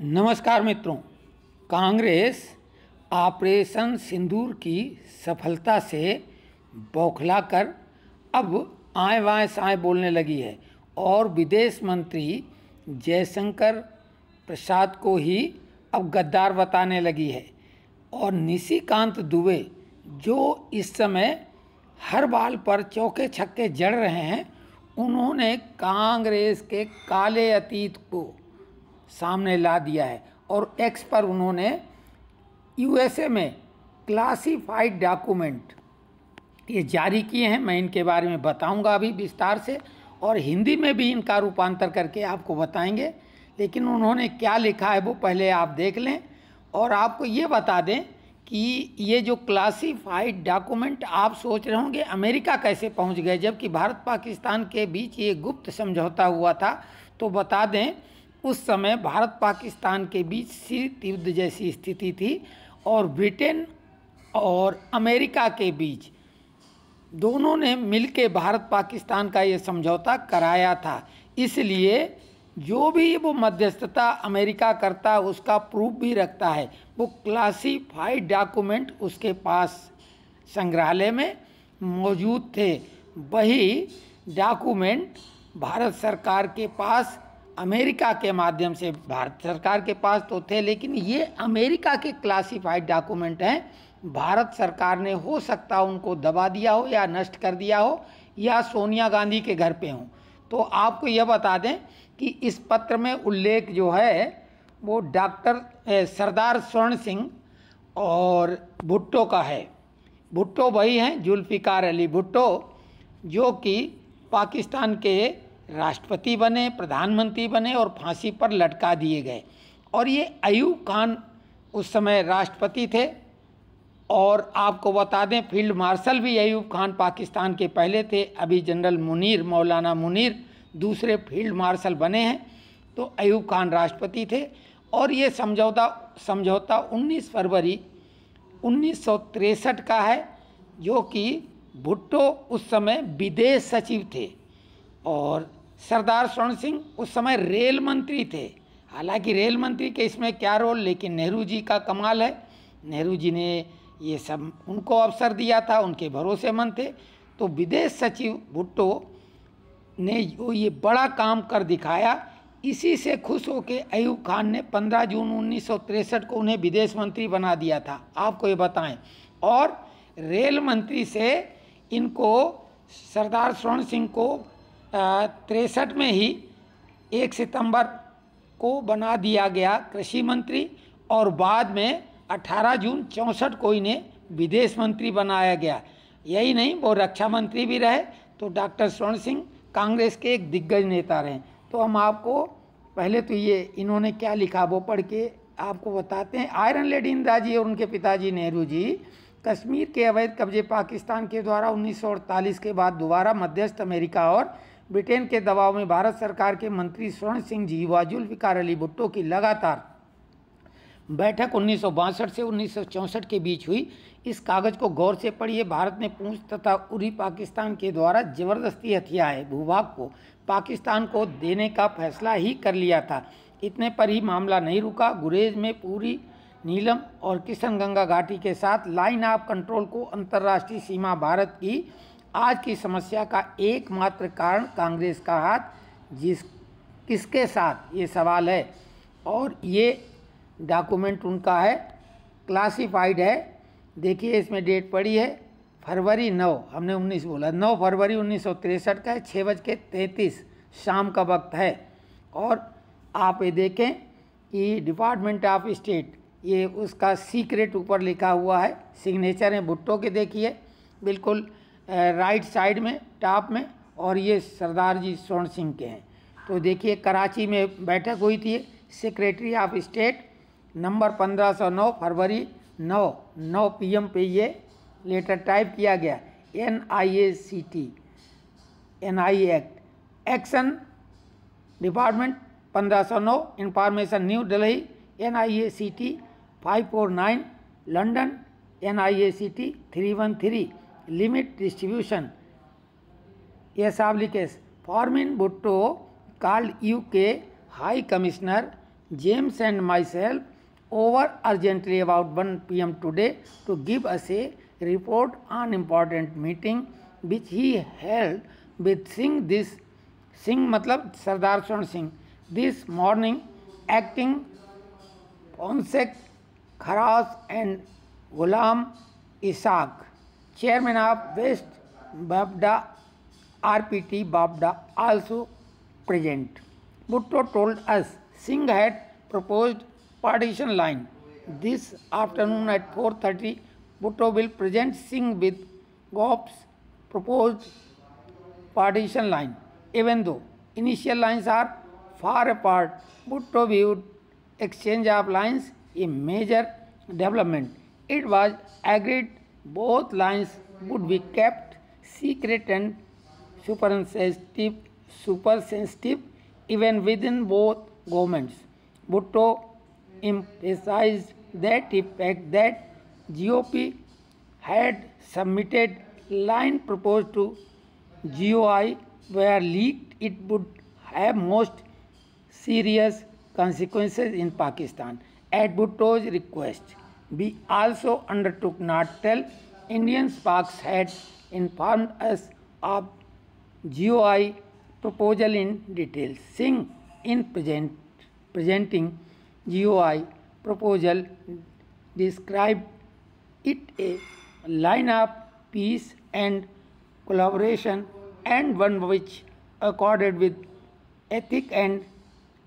नमस्कार मित्रों। कांग्रेस ऑपरेशन सिंदूर की सफलता से बौखलाकर अब आए वाए साए बोलने लगी है और विदेश मंत्री जयशंकर प्रसाद को ही अब गद्दार बताने लगी है। और निशिकांत दुबे जो इस समय हर बाल पर चौके छक्के जड़ रहे हैं, उन्होंने कांग्रेस के काले अतीत को सामने ला दिया है और एक्स पर उन्होंने यूएसए में क्लासिफाइड डॉक्यूमेंट ये जारी किए हैं। मैं इनके बारे में बताऊंगा अभी विस्तार से, और हिंदी में भी इनका रूपांतर करके आपको बताएंगे। लेकिन उन्होंने क्या लिखा है वो पहले आप देख लें, और आपको ये बता दें कि ये जो क्लासिफाइड डॉक्यूमेंट आप सोच रहे होंगे अमेरिका कैसे पहुंच गए, जबकि भारत पाकिस्तान के बीच ये गुप्त समझौता हुआ था। तो बता दें, उस समय भारत पाकिस्तान के बीच शीत युद्ध जैसी स्थिति थी और ब्रिटेन और अमेरिका के बीच दोनों ने मिलकर भारत पाकिस्तान का ये समझौता कराया था। इसलिए जो भी वो मध्यस्थता अमेरिका करता उसका प्रूफ भी रखता है। वो क्लासिफाइड डॉक्यूमेंट उसके पास संग्रहालय में मौजूद थे। वही डॉक्यूमेंट भारत सरकार के पास अमेरिका के माध्यम से, भारत सरकार के पास तो थे लेकिन ये अमेरिका के क्लासिफाइड डॉक्यूमेंट हैं। भारत सरकार ने हो सकता उनको दबा दिया हो या नष्ट कर दिया हो या सोनिया गांधी के घर पे हो। तो आपको यह बता दें कि इस पत्र में उल्लेख जो है वो डॉक्टर सरदार स्वर्ण सिंह और भुट्टो का है। भुट्टो वही हैं जुल्फ़िकार अली भुट्टो, जो कि पाकिस्तान के राष्ट्रपति बने, प्रधानमंत्री बने और फांसी पर लटका दिए गए। और ये अयूब खान उस समय राष्ट्रपति थे। और आपको बता दें फील्ड मार्शल भी अयूब खान पाकिस्तान के पहले थे। अभी जनरल मुनीर, मौलाना मुनीर दूसरे फील्ड मार्शल बने हैं। तो अयूब खान राष्ट्रपति थे। और ये समझौता 19 फरवरी 1963 का है, जो कि भुट्टो उस समय विदेश सचिव थे और सरदार स्वर्ण सिंह उस समय रेल मंत्री थे। हालांकि रेल मंत्री के इसमें क्या रोल, लेकिन नेहरू जी का कमाल है, नेहरू जी ने ये सब उनको अवसर दिया था, उनके भरोसेमंद थे। तो विदेश सचिव भुट्टो ने जो ये बड़ा काम कर दिखाया, इसी से खुश होकर अयूब खान ने 15 जून 1963 को उन्हें विदेश मंत्री बना दिया था। आपको ये बताएं। और रेल मंत्री से इनको सरदार स्वर्ण सिंह को 63 में ही 1 सितंबर को बना दिया गया कृषि मंत्री, और बाद में 18 जून 64 को इन्हें विदेश मंत्री बनाया गया। यही नहीं, वो रक्षा मंत्री भी रहे। तो डॉक्टर स्वर्ण सिंह कांग्रेस के एक दिग्गज नेता रहे। तो हम आपको पहले तो ये इन्होंने क्या लिखा वो पढ़ के आपको बताते हैं। आयरन लेडी इंदिरा जी और उनके पिताजी नेहरू जी कश्मीर के अवैध कब्जे पाकिस्तान के द्वारा 1948 के बाद दोबारा मध्यस्थ अमेरिका और ब्रिटेन के दबाव में भारत सरकार के मंत्री स्वर्ण सिंह जी व जुल्फ़िकार अली भुट्टो की लगातार बैठक 1962 से 1964 के बीच हुई। इस कागज को गौर से पढ़िए। भारत ने पूंछ तथा उरी पाकिस्तान के द्वारा जबरदस्ती हथियाए भूभाग को पाकिस्तान को देने का फैसला ही कर लिया था। इतने पर ही मामला नहीं रुका। गुरेज में पूरी नीलम और किशनगंगा घाटी के साथ लाइन ऑफ कंट्रोल को अंतर्राष्ट्रीय सीमा भारत की आज की समस्या का एकमात्र कारण कांग्रेस का हाथ किसके साथ, ये सवाल है। और ये डॉक्यूमेंट उनका है, क्लासिफाइड है। देखिए इसमें डेट पड़ी है फरवरी 9, हमने 19 बोला, 9 फरवरी 1963 का है, 6:33 शाम का वक्त है। और आप ये देखें कि डिपार्टमेंट ऑफ स्टेट, ये उसका सीक्रेट ऊपर लिखा हुआ है। सिग्नेचर हैं भुट्टो के, देखिए बिल्कुल राइट साइड में टॉप में, और ये सरदार जी स्वर्ण सिंह के हैं। तो देखिए कराची में बैठक हुई थी, secretary of state number 1509 February 9 PM पे ये लेटर टाइप किया गया। NIACT NI act action department 1509 information New Delhi NIACT 549 London NIACT 313 limit distribution establishes Formin Bhutto called UK high commissioner James and myself over urgently about 1 p.m. today to give us a report on important meeting which he held with Singh मतलब सरदार स्वर्ण Singh this morning, acting Ponsek Kharas and Ghulam Ishaq, chairman of West Babda RPT Babda, also present. Bhutto told us Singh had proposed partition line. This afternoon at 4:30, Bhutto will present Singh with Gop's proposed partition line. Even though initial lines are far apart, Bhutto viewed exchange of lines a major development. It was agreed both lines would be kept secret and supersensitive even within both governments. Bhutto emphasized that the fact that GOP had submitted line proposed to GOI were leaked, it would have most serious consequences in Pakistan. At Bhutto's request, we also undertook not tell Indian Sparks had informed us of GOI proposal in detail. Singh, in presenting GOI proposal, described it a line of peace and collaboration and one which accorded with ethic and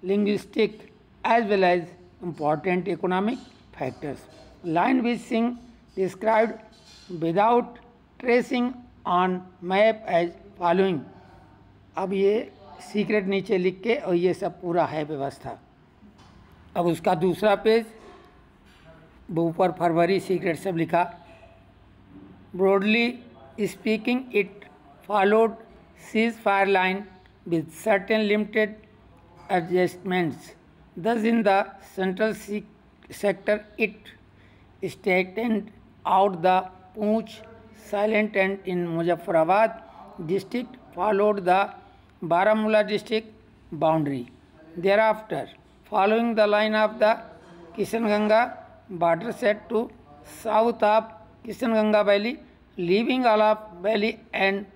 linguistic as well as important economic factors. Line which Singh described without tracing on map as following. अब ये secret नीचे लिख के और ये सब पूरा है व्यवस्था. अब उसका दूसरा पेज ऊपर फरवरी सीक्रेट सब लिखा. Broadly speaking, it followed ceasefire line with certain limited adjustments. Thus, in the central sector, it straightened out the Poonch salient and in Muzaffarabad district followed the Baramulla district boundary. Thereafter, following the line of the Kishanganga watershed to south of Kishanganga Valley, leaving Alap Valley and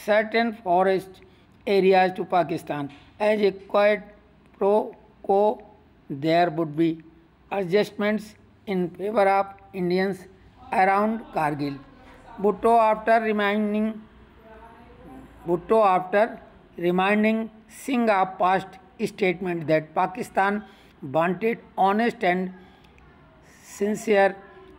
certain forest areas to Pakistan. As a quid pro quo, there would be adjustments in favor of Indians around Kargil. Bhutto, after reminding Singh of past statement that Pakistan wanted honest and sincere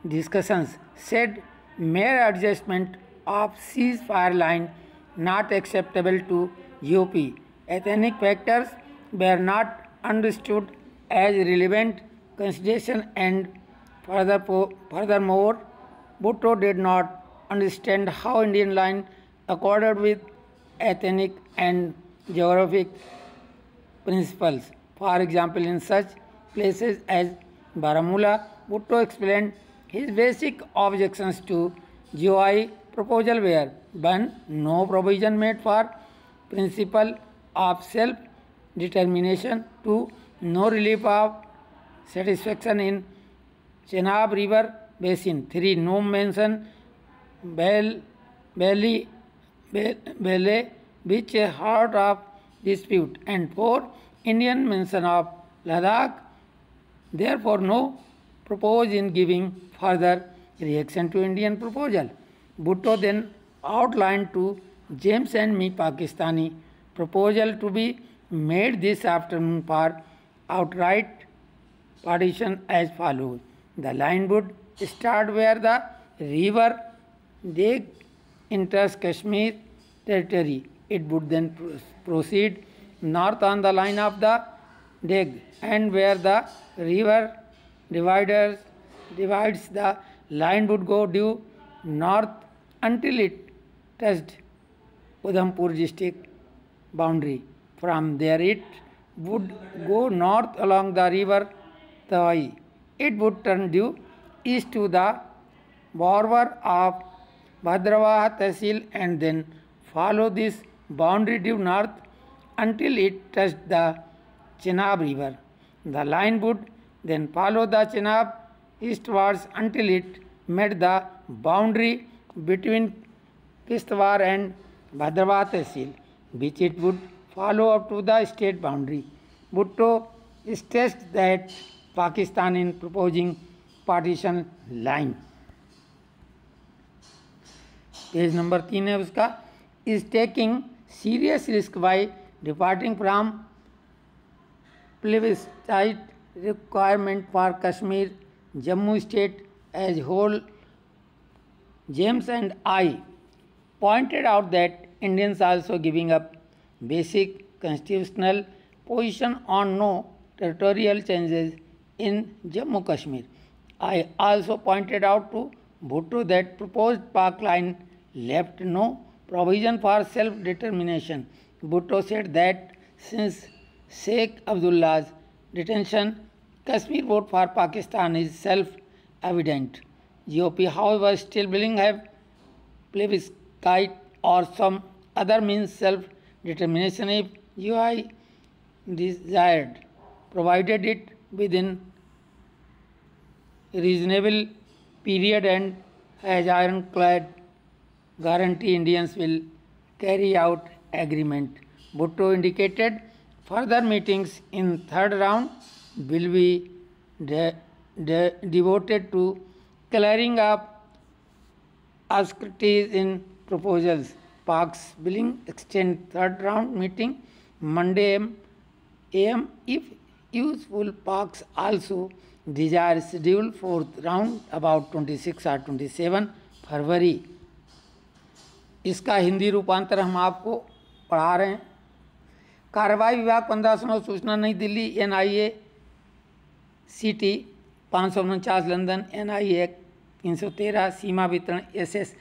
discussions, said mere adjustment of ceasefire line not acceptable to GOP. Ethnic factors were not understood as relevant consideration and furthermore, Bhutto did not understand how Indian line accorded with ethnic and geographic principles. For example, in such places as Baramulla, Bhutto explained his basic objections to GOI proposal were 1. No provision made for principle of self-determination. 2. No relief of satisfaction in Chenab River Basin. 3. No mention Valley which a heart of dispute. And 4. Indian mention of Ladakh. Therefore, no propose in giving further reaction to Indian proposal. Bhutto then outlined to James and me Pakistani proposal to be made this afternoon for outright partition as follows. The line would start where the river Deg enters Kashmir territory. It would then proceed north on the line of the Deg, and where the river divides the line would go due north until it touched Udhampur district boundary. From there it would go north along the river Tawai. It would turn due east to the border of Bhadravaha Tehsil and then follow this boundary due north until it touched the Chenab River. The line would then follow the Chenab eastwards until it met the boundary between Kishtwar and Bhadrabat Tehsil, which it would follow up to the state boundary. Bhutto stressed that Pakistan in proposing partition line, page number 3 है उसका, is taking serious risk by departing from plebiscite requirement for Kashmir, Jammu state as whole. James and I pointed out that Indians also giving up basic constitutional position on no territorial changes in Jammu Kashmir. I also pointed out to Bhutto that proposed Pak line left no provision for self-determination. Bhutto said that since Sheikh Abdullah's detention, Kashmir vote for Pakistan is self-evident. GOP, however, still willing have plebiscite or some other means self-determination if UI desired, provided it within reasonable period and as ironclad guarantee Indians will carry out agreement. Bhutto indicated further meetings in third round will be devoted to clearing up obscurities in proposals. Pak's willing extend third round meeting Monday AM if useful. Pak's also desire schedule fourth round about 26 or 27 फरवरी. इसका हिंदी रूपांतर हम आपको पढ़ा रहे हैं. कार्रवाई विभाग 1509 सूचना नई Delhi, NIA CT 549 London, NIA 313 सीमा वितरण SS.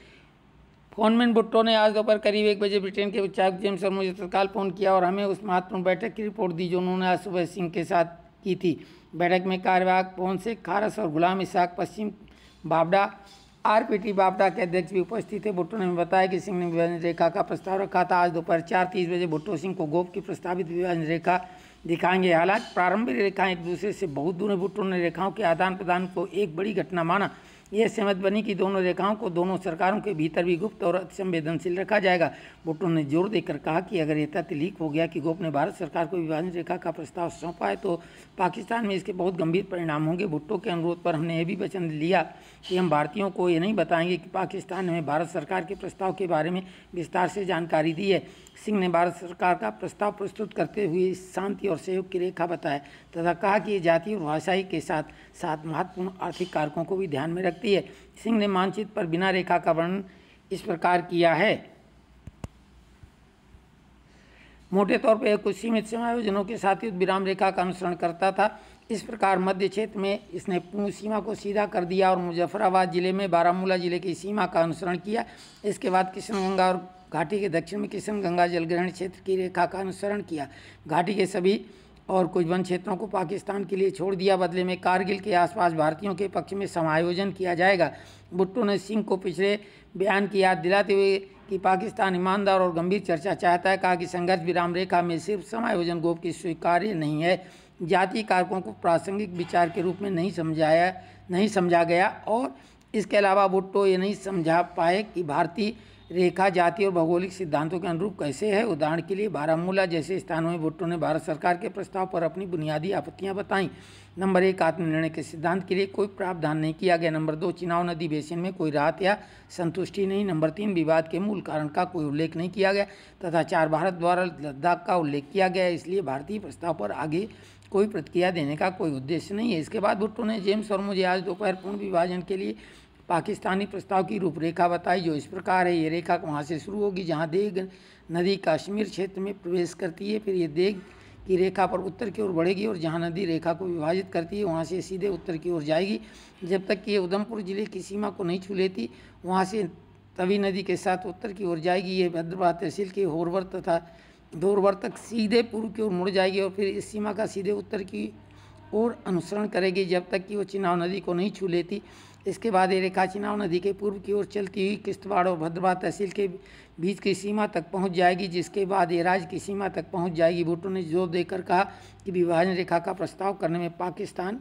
फोनमैन भुट्टो ने आज दोपहर करीब 1 बजे ब्रिटेन के उच्चायुक्त जेम्स सर मुझे तत्काल फ़ोन किया और हमें उस महत्वपूर्ण बैठक की रिपोर्ट दी जो उन्होंने आज सुबह सिंह के साथ की थी. बैठक में कार्यवाहक पवन शेख खारस और गुलाम इसाक पश्चिम बावडा RPT बावडा के अध्यक्ष भी उपस्थित थे. भुट्टो ने बताया कि सिंह ने विभाजन रेखा का प्रस्ताव रखा था. आज दोपहर 4:30 बजे भुट्टो सिंह को गोप की प्रस्तावित विभाजन रेखा दिखाएंगे. हालांकि प्रारंभिक रेखाएं एक दूसरे से बहुत दूर है. भुट्टो ने रेखाओं के आदान प्रदान को एक बड़ी घटना माना. यह सहमत बनी कि दोनों रेखाओं को दोनों सरकारों के भीतर भी गुप्त और अति संवेदनशील रखा जाएगा. भुट्टो ने जोर देकर कहा कि अगर यह तथ्य लीक हो गया कि गोप ने भारत सरकार को विभाजन रेखा का प्रस्ताव सौंपा है तो पाकिस्तान में इसके बहुत गंभीर परिणाम होंगे. भुट्टो के अनुरोध पर हमने यह भी वचन लिया कि हम भारतीयों को ये नहीं बताएंगे कि पाकिस्तान ने भारत सरकार के प्रस्ताव के बारे में विस्तार से जानकारी दी है. सिंह ने भारत सरकार का प्रस्ताव प्रस्तुत करते हुए शांति और सहयोग की रेखा बताया तथा कहा कि ये जातीय और भाषाई के साथ साथ महत्वपूर्ण आर्थिक कारकों को भी ध्यान में रखती है. सिंह ने मानचित्र पर बिना रेखा का वर्णन इस प्रकार किया है. मोटे तौर पर कुछ सीमित समायोजनों के साथ ही विराम रेखा का अनुसरण करता था. इस प्रकार मध्य क्षेत्र में इसने पूर्ण सीमा को सीधा कर दिया और मुजफ्फराबाद जिले में बारामूला जिले की सीमा का अनुसरण किया. इसके बाद कृष्णगंगा और घाटी के दक्षिण में कृष्णगंगा जलग्रहण क्षेत्र की रेखा का अनुसरण किया. घाटी के सभी और कुछ वन क्षेत्रों को पाकिस्तान के लिए छोड़ दिया. बदले में कारगिल के आसपास भारतीयों के पक्ष में समायोजन किया जाएगा. भुट्टो ने सिंह को पिछले बयान की याद दिलाते हुए कि पाकिस्तान ईमानदार और गंभीर चर्चा चाहता है कहा कि संघर्ष विराम रेखा में सिर्फ समायोजन गोप की स्वीकार्य नहीं है. जातीय कारकों को प्रासंगिक विचार के रूप में नहीं समझा गया और इसके अलावा भुट्टो ये नहीं समझा पाए कि भारतीय रेखा जातीय और भौगोलिक सिद्धांतों के अनुरूप कैसे है. उदाहरण के लिए बारामूला जैसे स्थानों में भुट्टो ने भारत सरकार के प्रस्ताव पर अपनी बुनियादी आपत्तियां बताईं. नंबर 1 आत्मनिर्णय के सिद्धांत के लिए कोई प्रावधान नहीं किया गया. नंबर 2 चिनाब नदी बेसिन में कोई राहत या संतुष्टि नहीं. नंबर 3 विवाद के मूल कारण का कोई उल्लेख नहीं किया गया तथा 4 भारत द्वारा लद्दाख का उल्लेख किया गया. इसलिए भारतीय प्रस्ताव पर आगे कोई प्रतिक्रिया देने का कोई उद्देश्य नहीं है. इसके बाद भुट्टो ने जेम्स और मुझे आज दोपहर पूर्ण विभाजन के लिए पाकिस्तानी प्रस्ताव की रूपरेखा बताई जो इस प्रकार है. ये रेखा वहाँ से शुरू होगी जहाँ देग नदी कश्मीर क्षेत्र में प्रवेश करती है. फिर ये देग की रेखा पर उत्तर की ओर बढ़ेगी और जहाँ नदी रेखा को विभाजित करती है वहाँ से सीधे उत्तर की ओर जाएगी जब तक कि ये उधमपुर जिले की सीमा को नहीं छू लेती. वहाँ से तवी नदी के साथ उत्तर की ओर जाएगी. ये भद्रवाह तहसील के होरवर तथा धोरवर तक सीधे पूर्व की ओर मुड़ जाएगी और फिर इस सीमा का सीधे उत्तर की ओर अनुसरण करेगी जब तक कि वो चिनाब नदी को नहीं छू लेती. इसके बाद ये रेखा चिनाब नदी के पूर्व की ओर चलती हुई किश्तवाड़ और भद्रवाह तहसील के बीच की सीमा तक पहुंच जाएगी, जिसके बाद ये राज्य की सीमा तक पहुंच जाएगी। भुट्टो ने जोर देकर कहा कि विभाजन रेखा का प्रस्ताव करने में पाकिस्तान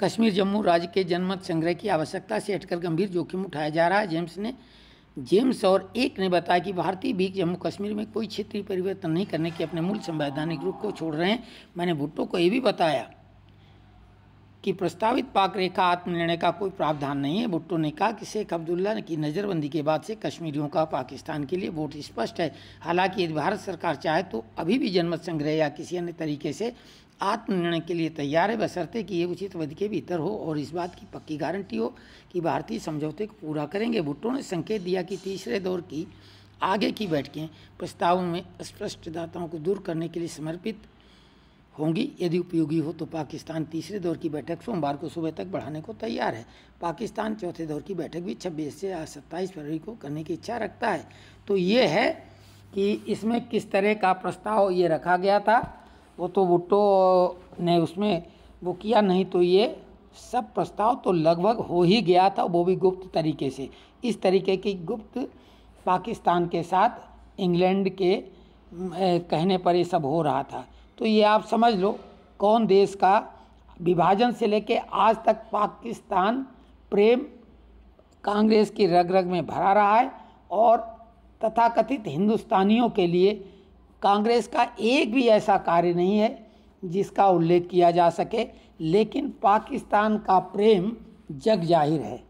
कश्मीर जम्मू राज्य के जनमत संग्रह की आवश्यकता से हटकर गंभीर जोखिम उठाया जा रहा है। जेम्स और एक ने बताया कि भारतीय भी जम्मू कश्मीर में कोई क्षेत्रीय परिवर्तन नहीं करने के अपने मूल संवैधानिक रूप को छोड़ रहे हैं। मैंने भुट्टो को ये भी बताया कि प्रस्तावित पाक रेखा आत्मनिर्णय का कोई प्रावधान नहीं है। भुट्टो ने कहा कि शेख अब्दुल्ला की नज़रबंदी के बाद से कश्मीरियों का पाकिस्तान के लिए वोट स्पष्ट है। हालांकि यदि भारत सरकार चाहे तो अभी भी जनमत संग्रह या किसी अन्य तरीके से आत्मनिर्णय के लिए तैयार है, बशर्ते कि ये उचित अवधि के भीतर हो और इस बात की पक्की गारंटी हो कि भारतीय समझौते को पूरा करेंगे। भुट्टो ने संकेत दिया कि तीसरे दौर की आगे की बैठकें प्रस्ताव में अस्पष्टताओं को दूर करने के लिए समर्पित होंगी। यदि उपयोगी हो तो पाकिस्तान तीसरे दौर की बैठक सोमवार को सुबह तक बढ़ाने को तैयार है। पाकिस्तान चौथे दौर की बैठक भी 26 से 27 फरवरी को करने की इच्छा रखता है। तो ये है कि इसमें किस तरह का प्रस्ताव ये रखा गया था, वो तो भुट्टो ने उसमें वो किया, नहीं तो ये सब प्रस्ताव तो लगभग हो ही गया था, वो भी गुप्त तरीके से। इस तरीके की गुप्त पाकिस्तान के साथ इंग्लैंड के कहने पर ये सब हो रहा था। तो ये आप समझ लो कौन देश का विभाजन से लेके आज तक पाकिस्तान प्रेम कांग्रेस की रग रग में भरा रहा है और तथाकथित हिंदुस्तानियों के लिए कांग्रेस का एक भी ऐसा कार्य नहीं है जिसका उल्लेख किया जा सके, लेकिन पाकिस्तान का प्रेम जग जाहिर है।